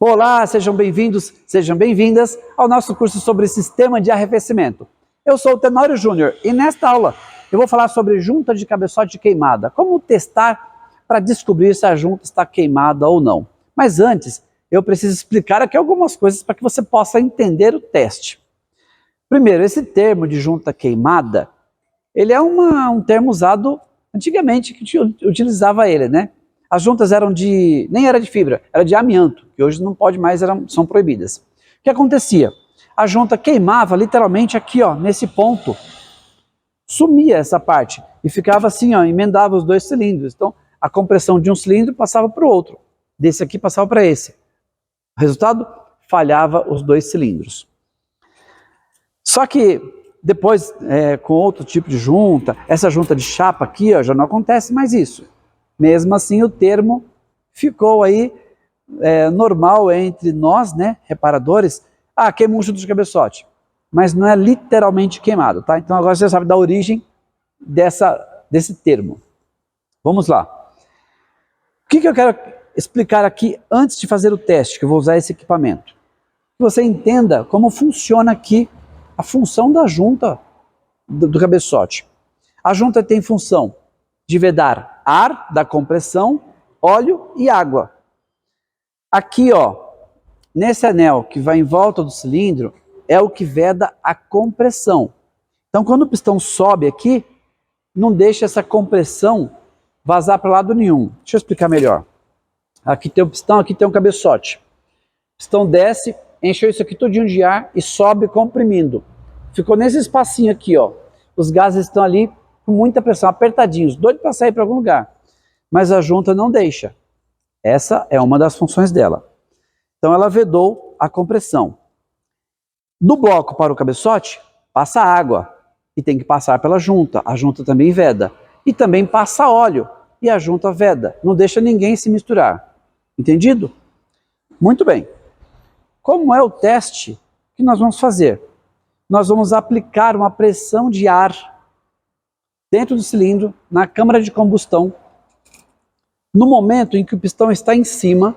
Olá, sejam bem-vindos, sejam bem-vindas ao nosso curso sobre sistema de arrefecimento. Eu sou o Tenório Júnior e nesta aula eu vou falar sobre junta de cabeçote queimada, como testar para descobrir se a junta está queimada ou não. Mas antes, eu preciso explicar aqui algumas coisas para que você possa entender o teste. Primeiro, esse termo de junta queimada, ele é um termo usado antigamente que utilizava ele, né? As juntas nem era de fibra, era de amianto, que hoje não pode mais, são proibidas. O que acontecia? A junta queimava literalmente aqui, ó, nesse ponto. Sumia essa parte e ficava assim, ó, emendava os dois cilindros. Então, a compressão de um cilindro passava para o outro. Desse aqui passava para esse. O resultado? Falhava os dois cilindros. Só que depois, com outro tipo de junta, essa junta de chapa aqui, ó, já não acontece mais isso. Mesmo assim, o termo ficou aí normal entre nós, né, reparadores. Ah, queimou um junta de cabeçote. Mas não é literalmente queimado, tá? Então agora você sabe da origem desse termo. Vamos lá. O que eu quero explicar aqui antes de fazer o teste, que eu vou usar esse equipamento? Que você entenda como funciona aqui a função da junta do cabeçote. A junta tem função de vedar ar da compressão, óleo e água. Aqui, ó, nesse anel que vai em volta do cilindro, é o que veda a compressão. Então, quando o pistão sobe aqui, não deixa essa compressão vazar para lado nenhum. Deixa eu explicar melhor. Aqui tem um pistão, aqui tem um cabeçote. O pistão desce, encheu isso aqui todinho de ar e sobe comprimindo. Ficou nesse espacinho aqui, ó. Os gases estão ali com muita pressão, apertadinhos, doido para sair para algum lugar. Mas a junta não deixa. Essa é uma das funções dela. Então ela vedou a compressão. Do bloco para o cabeçote, passa água e tem que passar pela junta. A junta também veda. E também passa óleo e a junta veda. Não deixa ninguém se misturar. Entendido? Muito bem. Como é o teste que nós vamos fazer? Nós vamos aplicar uma pressão de ar dentro do cilindro, na câmara de combustão, no momento em que o pistão está em cima,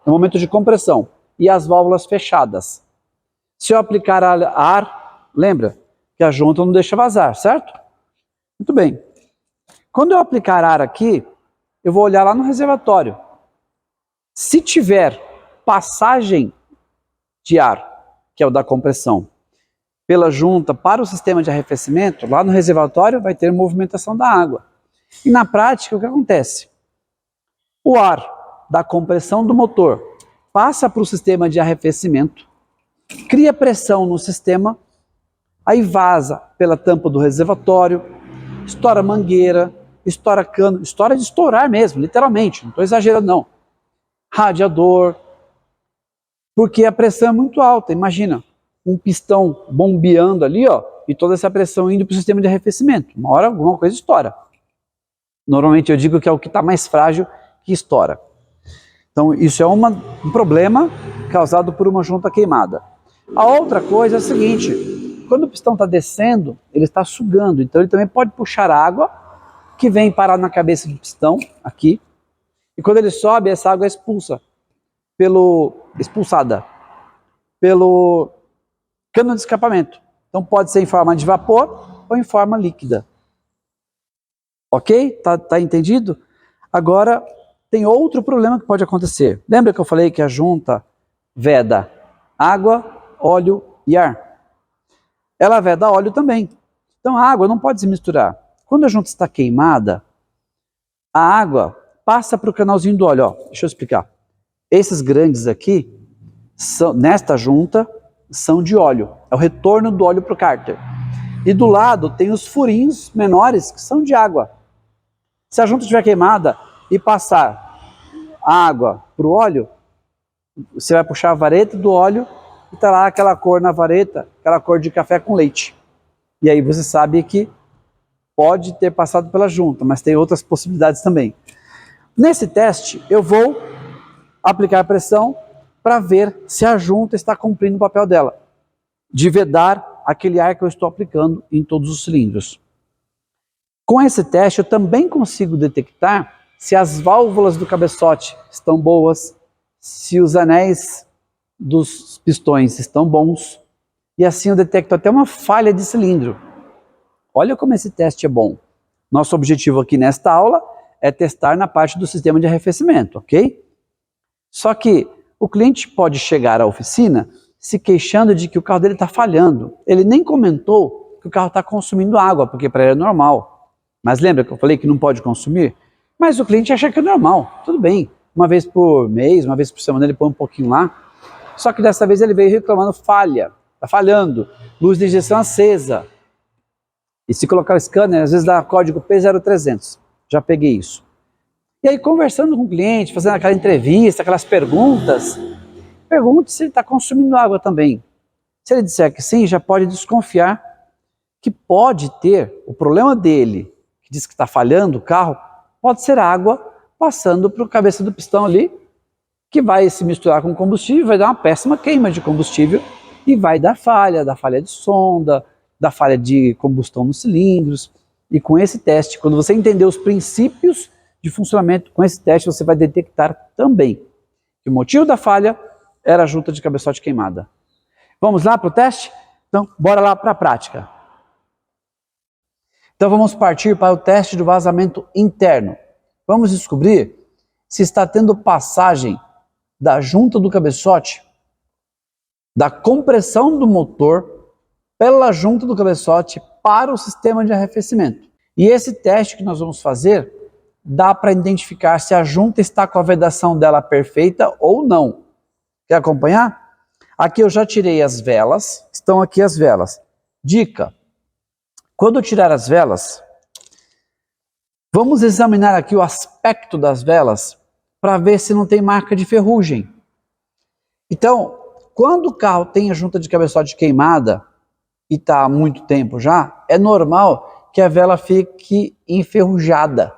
no momento de compressão, e as válvulas fechadas. Se eu aplicar ar, lembra que a junta não deixa vazar, certo? Muito bem. Quando eu aplicar ar aqui, eu vou olhar lá no reservatório. Se tiver passagem de ar, que é o da compressão, pela junta para o sistema de arrefecimento, lá no reservatório vai ter movimentação da água. E na prática, o que acontece? O ar da compressão do motor passa para o sistema de arrefecimento, cria pressão no sistema, aí vaza pela tampa do reservatório, estoura mangueira, estoura cano, estoura de estourar mesmo, literalmente, não estou exagerando não. Radiador, porque a pressão é muito alta, imagina. Um pistão bombeando ali, ó, e toda essa pressão indo para o sistema de arrefecimento. Uma hora alguma coisa estoura. Normalmente eu digo que é o que está mais frágil que estoura. Então isso é um problema causado por uma junta queimada. A outra coisa é a seguinte, quando o pistão está descendo, ele está sugando, então ele também pode puxar água que vem parar na cabeça do pistão, aqui, e quando ele sobe, essa água é expulsada pelo cano de escapamento. Então pode ser em forma de vapor ou em forma líquida. Ok? Tá entendido? Agora tem outro problema que pode acontecer. Lembra que eu falei que a junta veda água, óleo e ar? Ela veda óleo também. Então a água não pode se misturar. Quando a junta está queimada, a água passa para o canalzinho do óleo. Ó, deixa eu explicar. Esses grandes aqui, nesta junta, são de óleo, é o retorno do óleo para o cárter. E do lado tem os furinhos menores que são de água. Se a junta estiver queimada e passar a água para o óleo, você vai puxar a vareta do óleo e está lá aquela cor na vareta, aquela cor de café com leite. E aí você sabe que pode ter passado pela junta, mas tem outras possibilidades também. Nesse teste eu vou aplicar pressão para ver se a junta está cumprindo o papel dela, de vedar aquele ar que eu estou aplicando em todos os cilindros. Com esse teste eu também consigo detectar se as válvulas do cabeçote estão boas, se os anéis dos pistões estão bons, e assim eu detecto até uma falha de cilindro. Olha como esse teste é bom. Nosso objetivo aqui nesta aula é testar na parte do sistema de arrefecimento, ok? Só que o cliente pode chegar à oficina se queixando de que o carro dele está falhando. Ele nem comentou que o carro está consumindo água, porque para ele é normal. Mas lembra que eu falei que não pode consumir? Mas o cliente acha que é normal, tudo bem. Uma vez por mês, uma vez por semana ele põe um pouquinho lá. Só que dessa vez ele veio reclamando falha, está falhando, luz de injeção acesa. E se colocar o scanner, às vezes dá código P0300. Já peguei isso. E aí conversando com o cliente, fazendo aquela entrevista, aquelas perguntas, pergunte se ele está consumindo água também. Se ele disser que sim, já pode desconfiar que pode ter o problema dele, que diz que está falhando o carro, pode ser água passando para a cabeça do pistão ali, que vai se misturar com combustível, vai dar uma péssima queima de combustível e vai dar falha de sonda, da falha de combustão nos cilindros. E com esse teste, quando você entender os princípios de funcionamento, com esse teste você vai detectar também que o motivo da falha era a junta de cabeçote queimada. Vamos lá para o teste? Então, bora lá para a prática. Então vamos partir para o teste do vazamento interno. Vamos descobrir se está tendo passagem da junta do cabeçote, da compressão do motor pela junta do cabeçote para o sistema de arrefecimento. E esse teste que nós vamos fazer dá para identificar se a junta está com a vedação dela perfeita ou não. Quer acompanhar? Aqui eu já tirei as velas, estão aqui as velas. Dica: quando eu tirar as velas, vamos examinar aqui o aspecto das velas para ver se não tem marca de ferrugem. Então, quando o carro tem a junta de cabeçote queimada e está há muito tempo já, é normal que a vela fique enferrujada.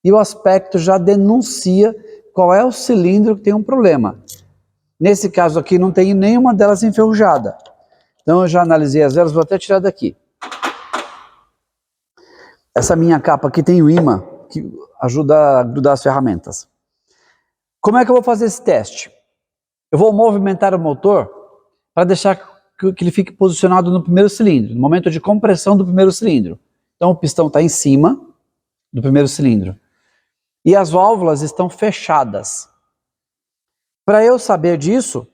E o aspecto já denuncia qual é o cilindro que tem um problema. Nesse caso aqui não tem nenhuma delas enferrujada. Então eu já analisei as velas, vou até tirar daqui. Essa minha capa aqui tem o imã, que ajuda a grudar as ferramentas. Como é que eu vou fazer esse teste? Eu vou movimentar o motor para deixar que ele fique posicionado no primeiro cilindro, no momento de compressão do primeiro cilindro. Então o pistão está em cima do primeiro cilindro. E as válvulas estão fechadas. Para eu saber disso,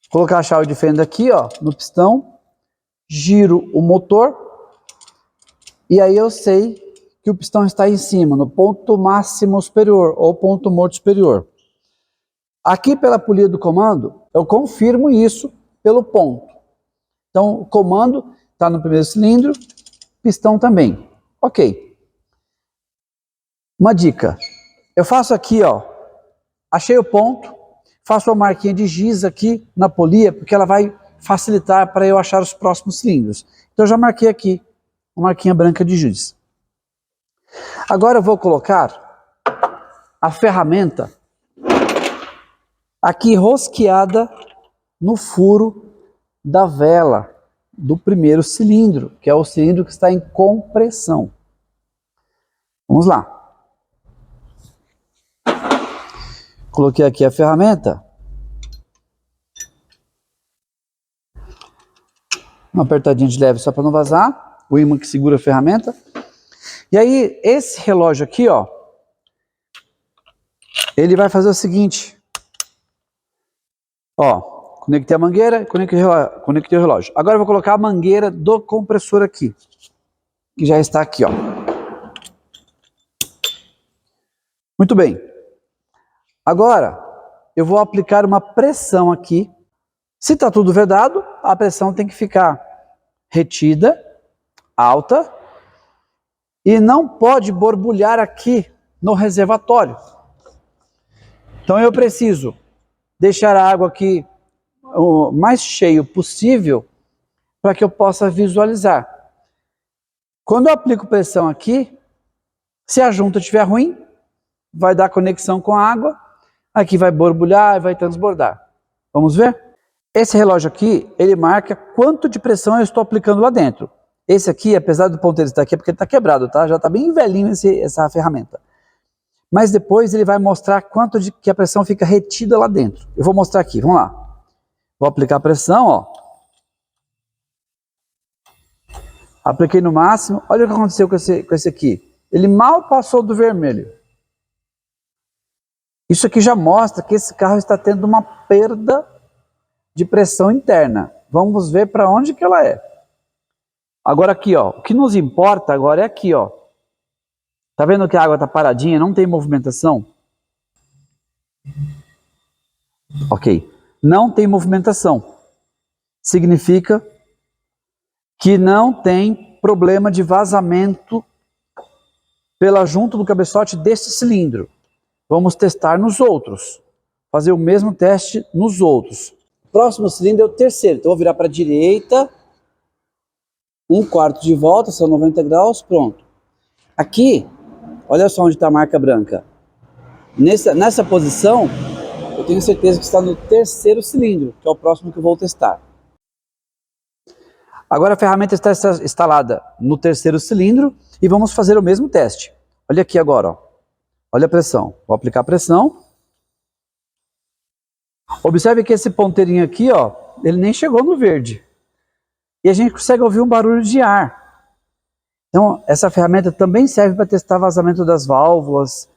vou colocar a chave de fenda aqui, ó, no pistão, giro o motor, e aí eu sei que o pistão está em cima, no ponto máximo superior, ou ponto morto superior. Aqui pela polia do comando, eu confirmo isso pelo ponto. Então o comando está no primeiro cilindro, pistão também. Ok. Uma dica, eu faço aqui, ó, achei o ponto, faço uma marquinha de giz aqui na polia, porque ela vai facilitar para eu achar os próximos cilindros. Então eu já marquei aqui uma marquinha branca de giz. Agora eu vou colocar a ferramenta aqui rosqueada no furo da vela do primeiro cilindro, que é o cilindro que está em compressão. Vamos lá. Coloquei aqui a ferramenta. Uma apertadinha de leve só para não vazar. O ímã que segura a ferramenta. E aí, esse relógio aqui, ó, ele vai fazer o seguinte. Ó, conectei a mangueira, conectei o relógio. Agora eu vou colocar a mangueira do compressor aqui, que já está aqui, ó. Muito bem. Agora, eu vou aplicar uma pressão aqui. Se está tudo vedado, a pressão tem que ficar retida, alta, e não pode borbulhar aqui no reservatório. Então eu preciso deixar a água aqui o mais cheio possível para que eu possa visualizar. Quando eu aplico pressão aqui, se a junta estiver ruim, vai dar conexão com a água, aqui vai borbulhar e vai transbordar. Vamos ver? Esse relógio aqui, ele marca quanto de pressão eu estou aplicando lá dentro. Esse aqui, apesar do ponteiro estar aqui, é porque ele está quebrado, tá? Já está bem velhinho essa ferramenta. mas depois ele vai mostrar quanto que a pressão fica retida lá dentro. Eu vou mostrar aqui, vamos lá. Vou aplicar a pressão, ó. Apliquei no máximo, olha o que aconteceu com esse aqui. Ele mal passou do vermelho. Isso aqui já mostra que esse carro está tendo uma perda de pressão interna. Vamos ver para onde que ela é. Agora aqui, ó, o que nos importa agora é aqui, ó. Tá vendo que a água está paradinha, não tem movimentação? Ok, não tem movimentação. Significa que não tem problema de vazamento pela junta do cabeçote desse cilindro. Vamos testar nos outros. Fazer o mesmo teste nos outros. O próximo cilindro é o terceiro. Então eu vou virar para a direita. 1/4 de volta, são 90 graus, pronto. Aqui, olha só onde está a marca branca. Nessa posição, eu tenho certeza que está no terceiro cilindro, que é o próximo que eu vou testar. Agora a ferramenta está instalada no terceiro cilindro e vamos fazer o mesmo teste. Olha aqui agora, ó. Olha a pressão. Vou aplicar a pressão. Observe que esse ponteirinho aqui, ó, ele nem chegou no verde. E a gente consegue ouvir um barulho de ar. Então, essa ferramenta também serve para testar vazamento das válvulas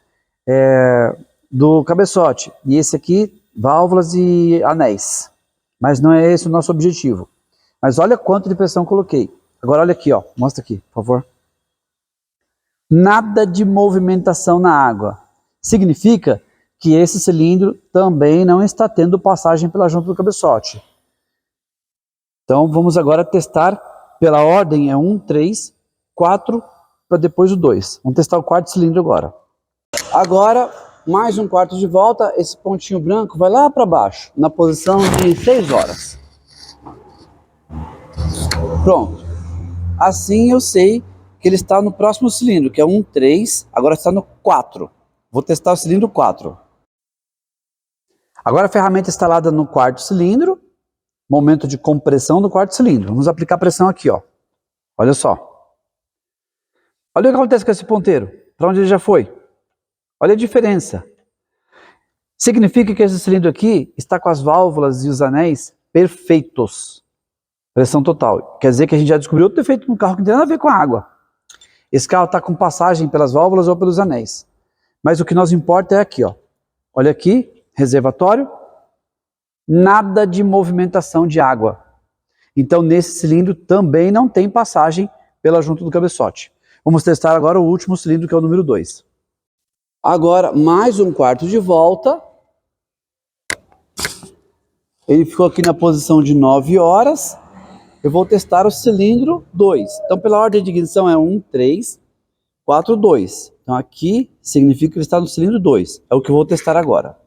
do cabeçote. E esse aqui, válvulas e anéis. Mas não é esse o nosso objetivo. Mas olha quanto de pressão coloquei. Agora olha aqui, ó. Mostra aqui, por favor. Nada de movimentação na água. Significa que esse cilindro também não está tendo passagem pela junta do cabeçote. Então vamos agora testar pela ordem, é 1, 3, 4, para depois o 2. Vamos testar o quarto cilindro agora. Agora, mais 1/4 de volta, esse pontinho branco vai lá para baixo, na posição de 6 horas. Pronto. Assim eu sei que ele está no próximo cilindro, que é 1, 3, agora está no 4. Vou testar o cilindro 4. Agora a ferramenta instalada no quarto cilindro, momento de compressão do quarto cilindro. Vamos aplicar pressão aqui, ó. Olha só. Olha o que acontece com esse ponteiro. Para onde ele já foi? Olha a diferença. Significa que esse cilindro aqui está com as válvulas e os anéis perfeitos. Pressão total. Quer dizer que a gente já descobriu outro defeito no carro que não tem nada a ver com a água. Esse carro está com passagem pelas válvulas ou pelos anéis. Mas o que nos importa é aqui, ó. Olha aqui, reservatório. Nada de movimentação de água. Então nesse cilindro também não tem passagem pela junta do cabeçote. Vamos testar agora o último cilindro, que é o número 2. Agora mais 1/4 de volta. Ele ficou aqui na posição de 9 horas. Eu vou testar o cilindro 2. Então pela ordem de ignição é 1, 3, 4, 2. Então aqui significa que ele está no cilindro 2. É o que eu vou testar agora.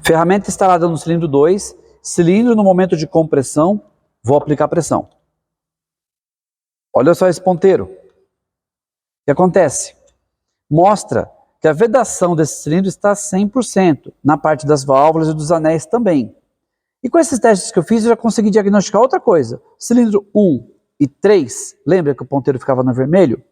Ferramenta instalada no cilindro 2, cilindro no momento de compressão, vou aplicar pressão. Olha só esse ponteiro. O que acontece? Mostra que a vedação desse cilindro está 100%, na parte das válvulas e dos anéis também. E com esses testes que eu fiz, eu já consegui diagnosticar outra coisa. Cilindro 1 e 3, lembra que o ponteiro ficava no vermelho?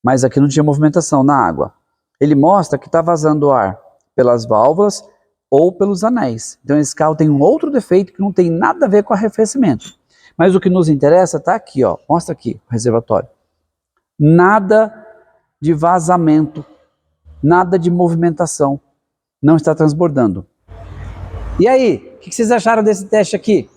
Mas aqui não tinha movimentação na água. Ele mostra que está vazando ar pelas válvulas ou pelos anéis. Então esse carro tem um outro defeito que não tem nada a ver com arrefecimento. Mas o que nos interessa está aqui, ó. Mostra aqui o reservatório. Nada de vazamento, nada de movimentação. Não está transbordando. E aí, o que vocês acharam desse teste aqui?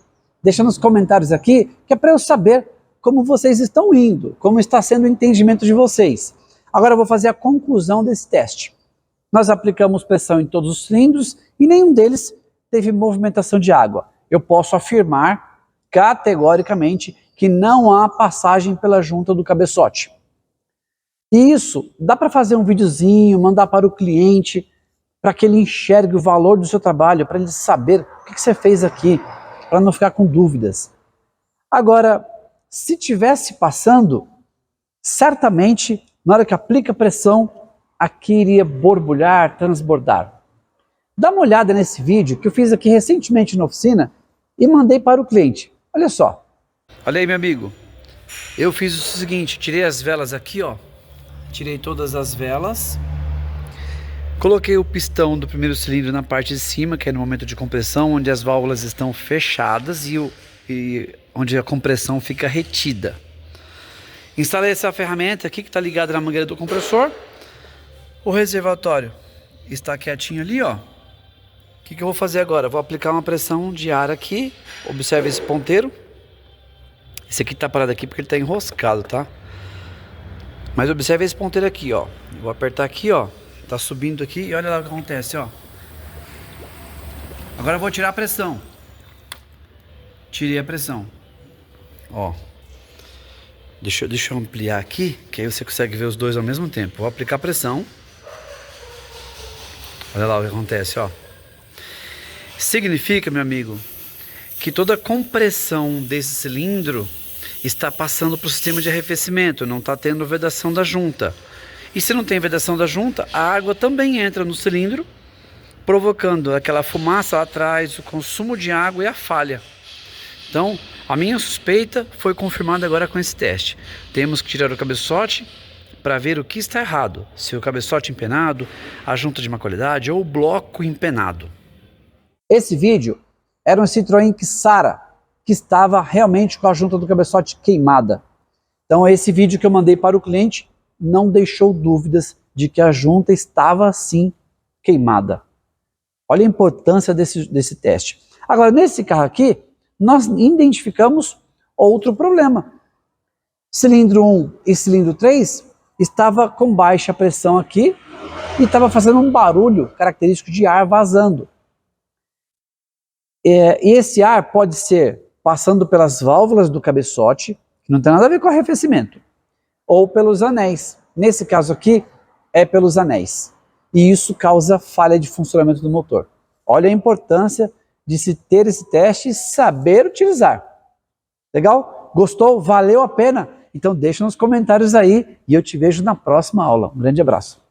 Deixa nos comentários aqui, que é para eu saber como vocês estão indo, como está sendo o entendimento de vocês. Agora eu vou fazer a conclusão desse teste. Nós aplicamos pressão em todos os cilindros e nenhum deles teve movimentação de água. Eu posso afirmar categoricamente que não há passagem pela junta do cabeçote. E isso dá para fazer um videozinho, mandar para o cliente, para que ele enxergue o valor do seu trabalho, para ele saber o que você fez aqui, para não ficar com dúvidas. Agora, se tivesse passando, certamente, na hora que aplica pressão, aqui iria borbulhar, transbordar. Dá uma olhada nesse vídeo que eu fiz aqui recentemente na oficina e mandei para o cliente. Olha só. Olha aí, meu amigo. Eu fiz o seguinte, tirei as velas aqui, ó. Tirei todas as velas. Coloquei o pistão do primeiro cilindro na parte de cima, que é no momento de compressão, onde as válvulas estão fechadas e onde a compressão fica retida. Instalei essa ferramenta aqui que está ligada na mangueira do compressor. O reservatório está quietinho ali, ó. O que eu vou fazer agora? Vou aplicar uma pressão de ar aqui. Observe esse ponteiro. Esse aqui está parado aqui porque ele está enroscado, tá? Mas observe esse ponteiro aqui, ó. Vou apertar aqui, ó. Tá subindo aqui e olha lá o que acontece, ó. Agora eu vou tirar a pressão. Tirei a pressão. Ó. Deixa eu ampliar aqui, que aí você consegue ver os dois ao mesmo tempo. Vou aplicar pressão. Olha lá o que acontece, ó. Significa, meu amigo, que toda a compressão desse cilindro está passando para o sistema de arrefecimento, não está tendo vedação da junta. E se não tem vedação da junta, a água também entra no cilindro, provocando aquela fumaça lá atrás, o consumo de água e a falha. Então, a minha suspeita foi confirmada agora com esse teste. Temos que tirar o cabeçote para ver o que está errado. Se o cabeçote empenado, a junta de má qualidade ou o bloco empenado. Esse vídeo era um Citroën Xara, que estava realmente com a junta do cabeçote queimada. Então esse vídeo que eu mandei para o cliente não deixou dúvidas de que a junta estava sim queimada. Olha a importância desse teste. Agora, nesse carro aqui, nós identificamos outro problema. Cilindro 1 e cilindro 3 estava com baixa pressão aqui e estava fazendo um barulho característico de ar vazando. E esse ar pode ser passando pelas válvulas do cabeçote, que não tem nada a ver com arrefecimento, ou pelos anéis. Nesse caso aqui, é pelos anéis. E isso causa falha de funcionamento do motor. Olha a importância de se ter esse teste e saber utilizar. Legal? Gostou? Valeu a pena? Então deixa nos comentários aí e eu te vejo na próxima aula. Um grande abraço.